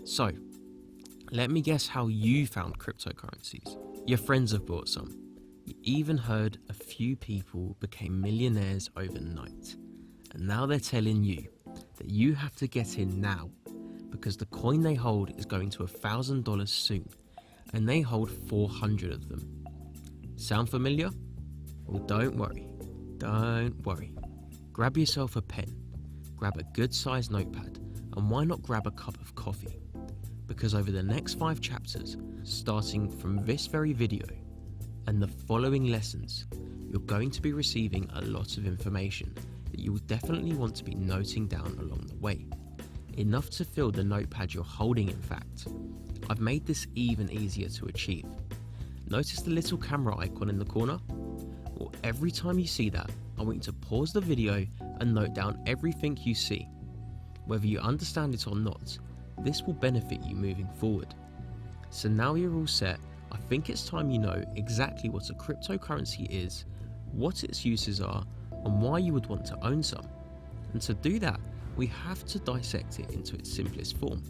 So, let me guess how you found cryptocurrencies. Your friends have bought some. You even heard a few people became millionaires overnight. And now they're telling you that you have to get in now because the coin they hold is going to $1,000 soon and they hold 400 of them. Sound familiar? Well, don't worry. Grab yourself a pen, grab a good sized notepad, and why not grab a cup of coffee? Because over the next 5 chapters, starting from this very video and the following lessons, you're going to be receiving a lot of information that you will definitely want to be noting down along the way. Enough to fill the notepad you're holding, in fact. I've made this even easier to achieve. Notice the little camera icon in the corner? Well, every time you see that, I want you to pause the video and note down everything you see. Whether you understand it or not, this will benefit you moving forward. So now you're all set, I think it's time you know exactly what a cryptocurrency is, what its uses are, and why you would want to own some. And to do that, we have to dissect it into its simplest form.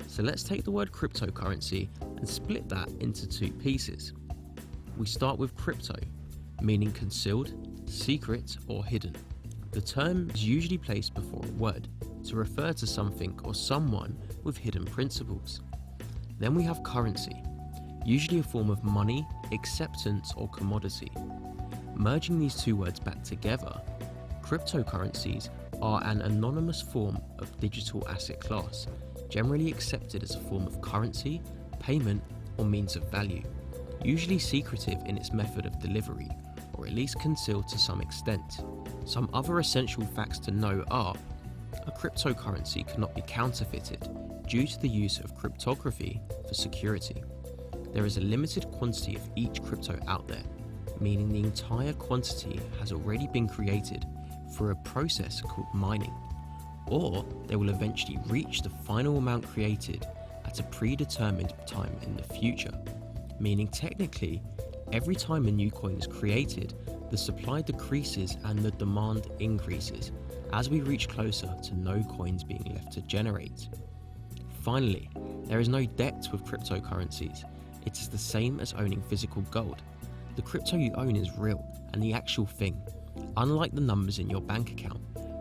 So let's take the word cryptocurrency and split that into 2 pieces. We start with crypto, meaning concealed, secret, or hidden. The term is usually placed before a word to refer to something or someone with hidden principles. Then we have currency, usually a form of money, acceptance, or commodity. Merging these 2 words back together, cryptocurrencies are an anonymous form of digital asset class, generally accepted as a form of currency, payment, or means of value, usually secretive in its method of delivery, or at least concealed to some extent. Some other essential facts to know are: a cryptocurrency cannot be counterfeited due to the use of cryptography for security. There is a limited quantity of each crypto out there, meaning the entire quantity has already been created through a process called mining, or they will eventually reach the final amount created at a predetermined time in the future, meaning technically every time a new coin is created, the supply decreases and the demand increases as we reach closer to no coins being left to generate. Finally, there is no debt with cryptocurrencies. It is the same as owning physical gold. The crypto you own is real and the actual thing, unlike the numbers in your bank account,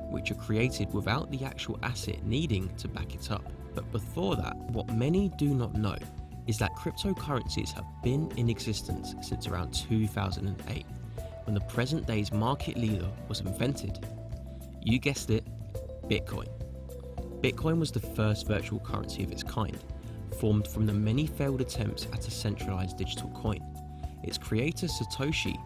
which are created without the actual asset needing to back it up. But before that, what many do not know is that cryptocurrencies have been in existence since around 2008, when the present day's market leader was invented. You guessed it, Bitcoin. Bitcoin was the first virtual currency of its kind, formed from the many failed attempts at a centralized digital coin. Its creator, Satoshi,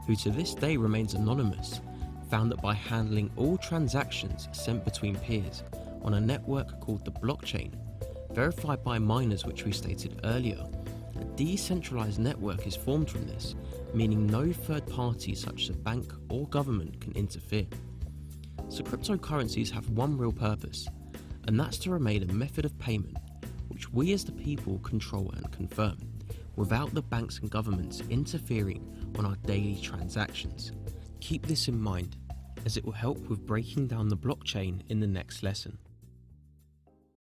who to this day remains anonymous, found that by handling all transactions sent between peers on a network called the blockchain, verified by miners, which we stated earlier, a decentralized network is formed from this, meaning no third party such as a bank or government can interfere. So cryptocurrencies have one real purpose, and that's to remain a method of payment which we as the people control and confirm, without the banks and governments interfering on our daily transactions. Keep this in mind, as it will help with breaking down the blockchain in the next lesson.